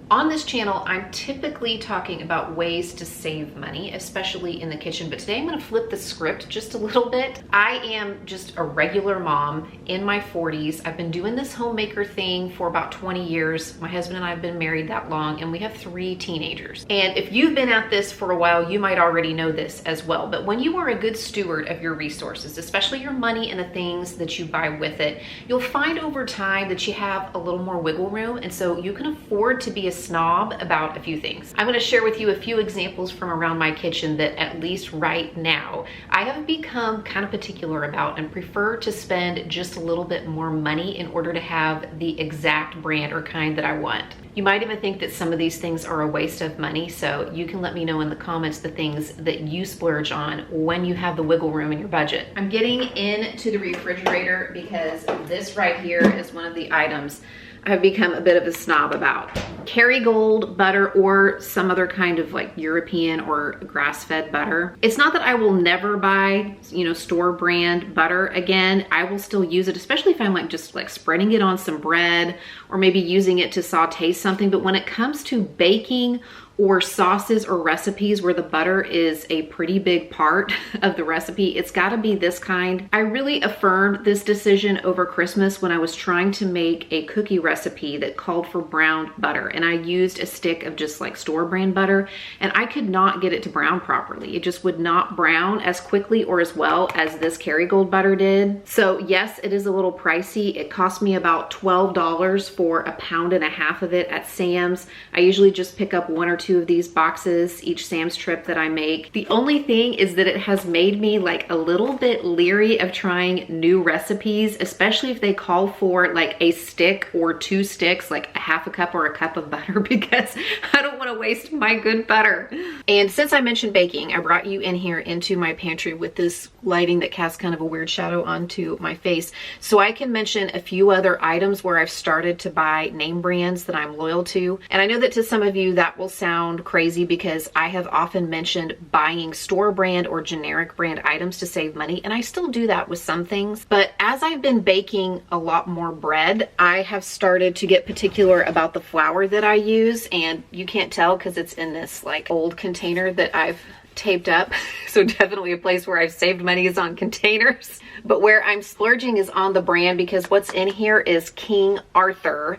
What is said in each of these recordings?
On this channel, I'm typically talking about ways to save money, especially in the kitchen, but today I'm gonna flip the script just a little bit. I am just a regular mom in my 40s. I've been doing this homemaker thing for about 20 years. My husband and I have been married that long, and we have 3 teenagers. And if you've been at this for a while, you might already know this as well. But when you are a good steward of your resources, especially your money and the things that you buy with it, you'll find over time that you have a little more wiggle room, and so you can afford to be a snob about a few things. I'm going to share with you a few examples from around my kitchen that, at least right now, I have become kind of particular about and prefer to spend just a little bit more money in order to have the exact brand or kind that I want. You might even think that some of these things are a waste of money, so you can let me know in the comments the things that you splurge on when you have the wiggle room in your budget. I'm getting into the refrigerator because this right here is one of the items I've become a bit of a snob about. Kerrygold butter or some other kind of like European or grass-fed butter. It's not that I will never buy, store brand butter again. I will still use it, especially if I'm like just like spreading it on some bread or maybe using it to saute something. But when it comes to baking or sauces or recipes where the butter is a pretty big part of the recipe, it's gotta be this kind. I really affirmed this decision over Christmas when I was trying to make a cookie recipe that called for browned butter, and I used a stick of just like store brand butter, and I could not get it to brown properly. It just would not brown as quickly or as well as this Kerrygold butter did. So yes, it is a little pricey. It cost me about $12 for a pound and a half of it at Sam's. I usually just pick up 1 or 2 of these boxes each Sam's trip that I make. The only thing is that it has made me like a little bit leery of trying new recipes, especially if they call for like a stick or 2 sticks, like a half a cup or a cup of butter, because I don't want to waste my good butter. And since I mentioned baking, I brought you in here into my pantry with this lighting that casts kind of a weird shadow onto my face, so I can mention a few other items where I've started to buy name brands that I'm loyal to. And I know that to some of you that will sound crazy because I have often mentioned buying store brand or generic brand items to save money, and I still do that with some things. But as I've been baking a lot more bread, I have started to get particular about the flour that I use, and you can't tell because it's in this like old container that I've taped up. So definitely a place where I've saved money is on containers. But where I'm splurging is on the brand, because what's in here is King Arthur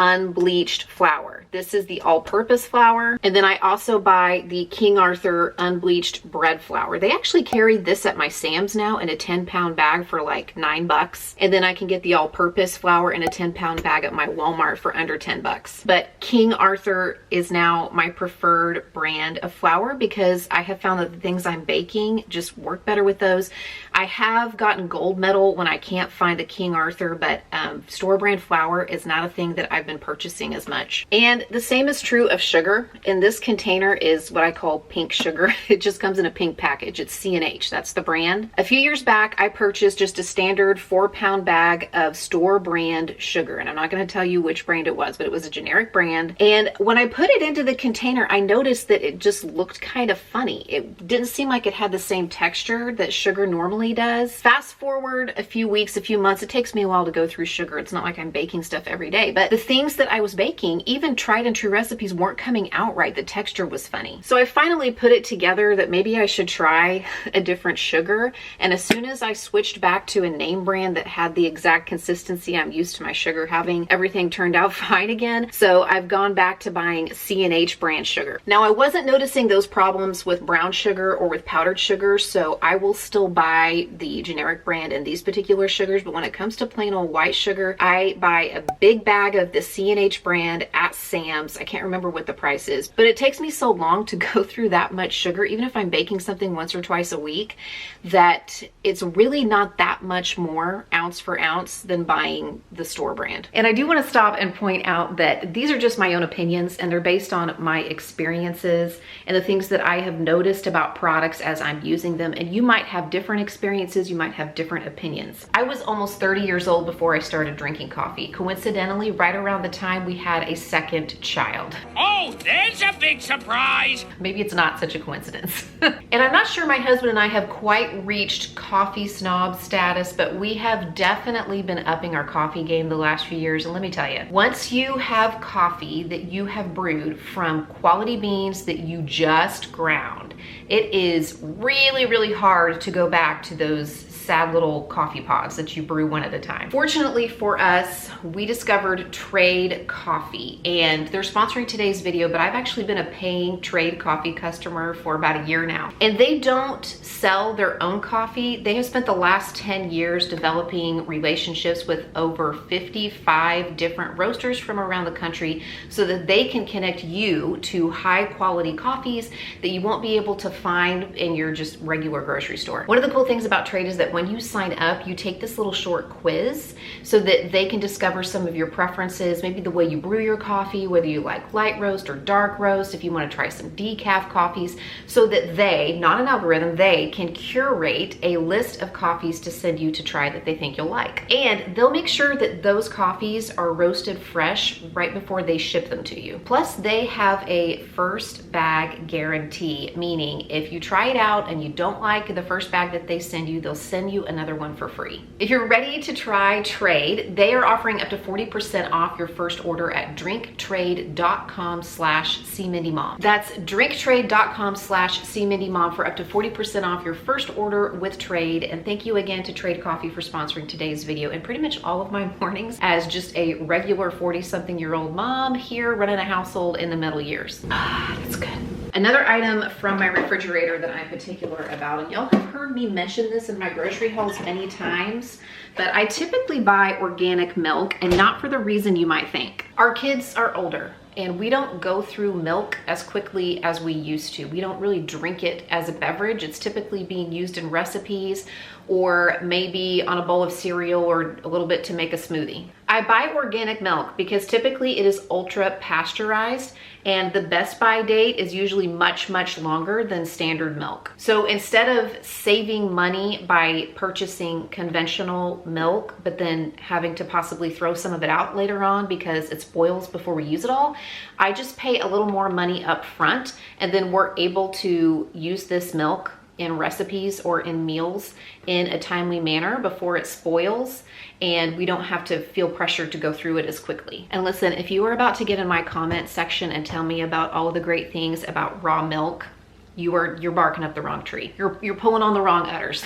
unbleached flour. This is the all-purpose flour. And then I also buy the King Arthur unbleached bread flour. They actually carry this at my Sam's now in a 10-pound bag for like $9. And then I can get the all-purpose flour in a 10-pound bag at my Walmart for under $10. But King Arthur is now my preferred brand of flour because I have found that the things I'm baking just work better with those. I have gotten gold medal when I can't find the King Arthur, but store brand flour is not a thing that I've been purchasing as much. And the same is true of sugar. And this container is what I call pink sugar. It just comes in a pink package. It's C&H, that's the brand. A few years back, I purchased just a standard 4-pound bag of store brand sugar. And I'm not going to tell you which brand it was, but it was a generic brand. And when I put it into the container, I noticed that it just looked kind of funny. It didn't seem like it had the same texture that sugar normally does. Fast forward a few weeks, a few months, it takes me a while to go through sugar. It's not like I'm baking stuff every day, but the things that I was baking, even tried and true recipes, weren't coming out right. The texture was funny. So I finally put it together that maybe I should try a different sugar. And as soon as I switched back to a name brand that had the exact consistency I'm used to my sugar having, everything turned out fine again. So I've gone back to buying C&H brand sugar. Now, I wasn't noticing those problems with brown sugar or with powdered sugar, so I will still buy the generic brand and these particular sugars. But when it comes to plain old white sugar, I buy a big bag of the C&H brand at Sam's. I can't remember what the price is, but it takes me so long to go through that much sugar, even if I'm baking something once or twice a week, that it's really not that much more ounce for ounce than buying the store brand. And I do want to stop and point out that these are just my own opinions, and they're based on my experiences and the things that I have noticed about products as I'm using them. And you might have different experiences, you might have different opinions. I was almost 30 years old before I started drinking coffee. Coincidentally, right around around the time we had a second child. Oh, there's a big surprise. Maybe it's not such a coincidence. And I'm not sure my husband and I have quite reached coffee snob status, but we have definitely been upping our coffee game the last few years. And let me tell you, once you have coffee that you have brewed from quality beans that you just ground, it is really, really hard to go back to those sad little coffee pods that you brew one at a time. Fortunately for us, we discovered Trade Coffee, and they're sponsoring today's video, but I've actually been a paying Trade Coffee customer for about a year now. And they don't sell their own coffee. They have spent the last 10 years developing relationships with over 55 different roasters from around the country so that they can connect you to high quality coffees that you won't be able to find in your just regular grocery store. One of the cool things about Trade is that when you sign up, you take this little short quiz so that they can discover some of your preferences, maybe the way you brew your coffee, whether you like light roast or dark roast, if you want to try some decaf coffees, so that they, not an algorithm, they can curate a list of coffees to send you to try that they think you'll like. And they'll make sure that those coffees are roasted fresh right before they ship them to you. Plus, they have a first bag guarantee, meaning if you try it out and you don't like the first bag that they send you, they'll send you another one for free. If you're ready to try Trade, they are offering up to 40% off your first order at drinktrade.com/cmindymom. That's drinktrade.com/cmindymom for up to 40% off your first order with Trade. And thank you again to Trade Coffee for sponsoring today's video and pretty much all of my mornings as just a regular 40-something-year-old mom here running a household in the middle years. That's good. Another item from my refrigerator that I'm particular about, and y'all have heard me mention this in my grocery hauls many times, but I typically buy organic milk, and not for the reason you might think. Our kids are older, and we don't go through milk as quickly as we used to. We don't really drink it as a beverage. It's typically being used in recipes or maybe on a bowl of cereal or a little bit to make a smoothie. I buy organic milk because typically it is ultra pasteurized, and the best by date is usually much, much longer than standard milk. So instead of saving money by purchasing conventional milk, but then having to possibly throw some of it out later on because it spoils before we use it all, I just pay a little more money up front, and then we're able to use this milk in recipes or in meals in a timely manner before it spoils, and we don't have to feel pressured to go through it as quickly. And listen, if you are about to get in my comment section and tell me about all of the great things about raw milk, you're barking up the wrong tree. You're pulling on the wrong udders.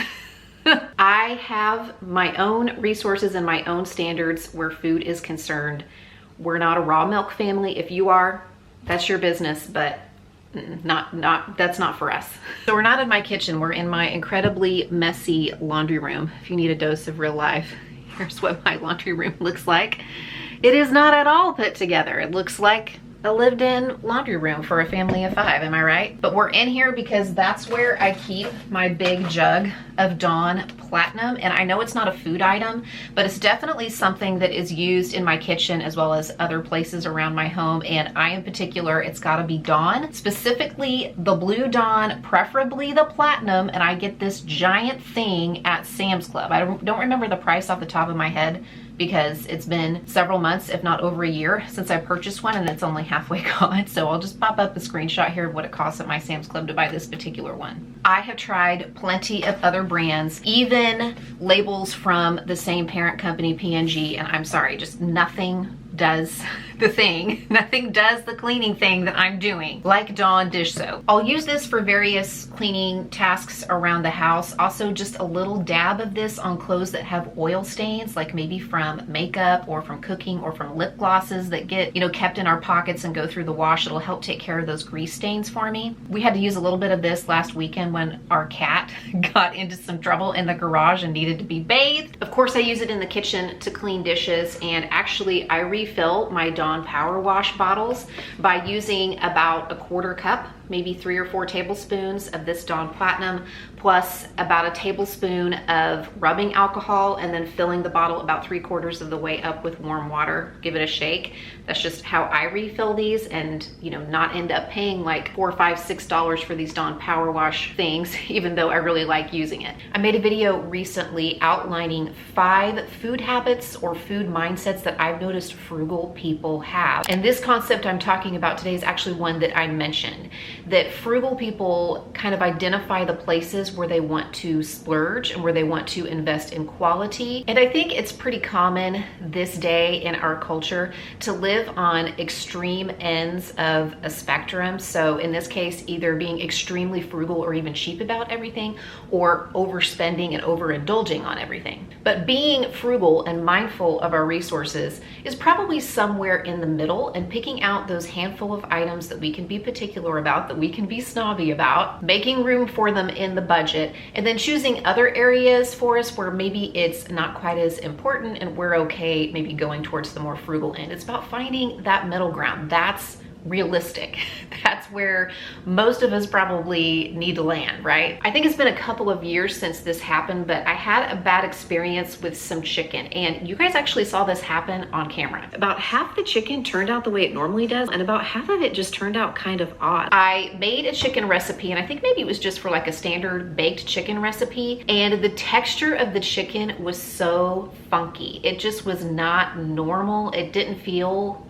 I have my own resources and my own standards where food is concerned. We're not a raw milk family. If you are, that's your business, but that's not for us. So we're not in my kitchen, we're in my incredibly messy laundry room. If you need a dose of real life, here's what my laundry room looks like. It is not at all put together. It looks like a lived-in laundry room for a family of 5, am I right? But we're in here because that's where I keep my big jug of Dawn Platinum. And I know it's not a food item, but it's definitely something that is used in my kitchen as well as other places around my home. And I, in particular, it's gotta be Dawn, specifically the blue Dawn, preferably the Platinum. And I get this giant thing at Sam's Club. I don't remember the price off the top of my head, because it's been several months, if not over a year, since I purchased one, and it's only halfway gone. So I'll just pop up a screenshot here of what it costs at my Sam's Club to buy this particular one. I have tried plenty of other brands, even labels from the same parent company, P&G, and I'm sorry, just nothing does the thing. Nothing does the cleaning thing that I'm doing, like Dawn dish soap. I'll use this for various cleaning tasks around the house. Also, just a little dab of this on clothes that have oil stains, like maybe from makeup or from cooking or from lip glosses that get, kept in our pockets and go through the wash. It'll help take care of those grease stains for me. We had to use a little bit of this last weekend when our cat got into some trouble in the garage and needed to be bathed. Of course, I use it in the kitchen to clean dishes, and actually I refill my Dawn Power Wash bottles by using about a 1/4 cup, maybe 3 or 4 tablespoons of this Dawn Platinum, plus about a tablespoon of rubbing alcohol, and then filling the bottle about 3/4 of the way up with warm water. Give it a shake. That's just how I refill these, and not end up paying like $4, $5, $6 for these Dawn Power Wash things, even though I really like using it. I made a video recently outlining 5 food habits or food mindsets that I've noticed frugal people have. And this concept I'm talking about today is actually one that I mentioned, that frugal people kind of identify the places where they want to splurge and where they want to invest in quality. And I think it's pretty common this day in our culture to live on extreme ends of a spectrum. So in this case, either being extremely frugal or even cheap about everything, or overspending and overindulging on everything. But being frugal and mindful of our resources is probably somewhere in the middle, and picking out those handful of items that we can be particular about, that we can be snobby about, making room for them in the budget, and then choosing other areas for us where maybe it's not quite as important and we're okay maybe going towards the more frugal end. It's about finding that middle ground. That's realistic. That's where most of us probably need to land, right? I think it's been a couple of years since this happened, but I had a bad experience with some chicken, and you guys actually saw this happen on camera. About half the chicken turned out the way it normally does, and about half of it just turned out kind of odd. I made a chicken recipe, and I think maybe it was just for like a standard baked chicken recipe, and the texture of the chicken was so funky. It just was not normal. It didn't feel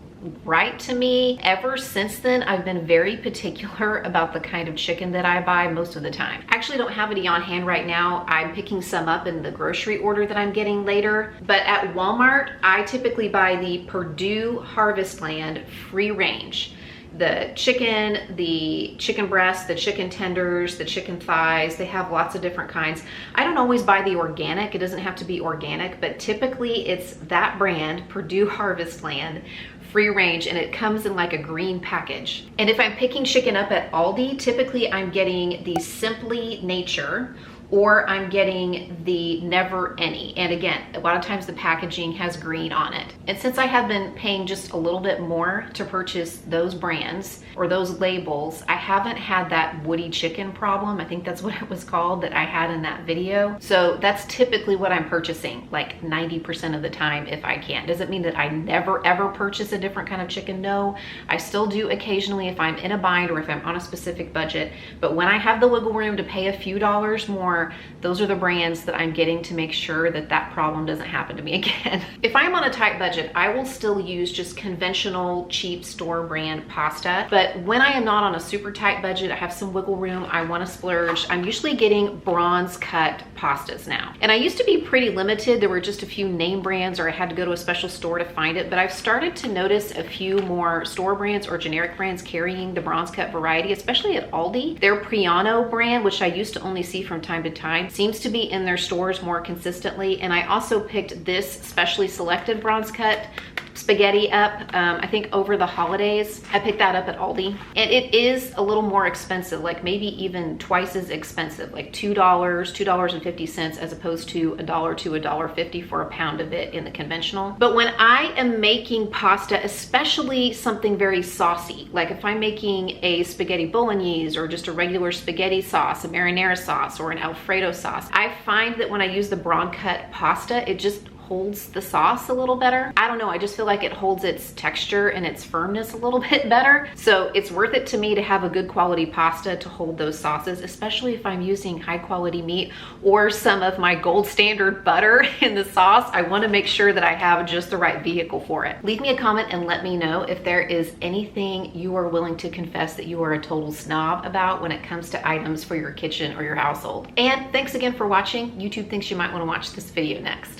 right to me. Ever since then, I've been very particular about the kind of chicken that I buy most of the time. I actually don't have any on hand right now. I'm picking some up in the grocery order that I'm getting later. But at Walmart, I typically buy the Purdue Harvestland free range. The chicken breasts, the chicken tenders, the chicken thighs, they have lots of different kinds. I don't always buy the organic. It doesn't have to be organic, but typically it's that brand, Purdue Harvestland, free range, and it comes in like a green package. And if I'm picking chicken up at Aldi, typically I'm getting the Simply Nature, or I'm getting the Never Any. And again, a lot of times the packaging has green on it. And since I have been paying just a little bit more to purchase those brands or those labels, I haven't had that woody chicken problem. I think that's what it was called that I had in that video. So that's typically what I'm purchasing, like 90% of the time if I can. Does it mean that I never ever purchase a different kind of chicken? No, I still do occasionally if I'm in a bind or if I'm on a specific budget. But when I have the wiggle room to pay a few dollars more, those are the brands that I'm getting to make sure that that problem doesn't happen to me again. If I'm on a tight budget, I will still use just conventional cheap store brand pasta. But when I am not on a super tight budget, I have some wiggle room, I want to splurge, I'm usually getting bronze cut pastas now. And I used to be pretty limited. There were just a few name brands, or I had to go to a special store to find it, but I've started to notice a few more store brands or generic brands carrying the bronze cut variety, especially at Aldi. Their Priano brand, which I used to only see from time to time, seems to be in their stores more consistently. And I also picked this specially selected bronze cut spaghetti up, I think over the holidays. I picked that up at Aldi, and it is a little more expensive, like maybe even twice as expensive, like $2, $2.50 as opposed to $1 to $1.50 for a pound of it in the conventional. But when I am making pasta, especially something very saucy, like if I'm making a spaghetti bolognese or just a regular spaghetti sauce, a marinara sauce, or an Alfredo sauce, I find that when I use the bronze cut pasta, it just holds the sauce a little better. I don't know, I just feel like it holds its texture and its firmness a little bit better. So it's worth it to me to have a good quality pasta to hold those sauces, especially if I'm using high quality meat or some of my gold standard butter in the sauce. I want to make sure that I have just the right vehicle for it. Leave me a comment and let me know if there is anything you are willing to confess that you are a total snob about when it comes to items for your kitchen or your household. And thanks again for watching. YouTube thinks you might want to watch this video next.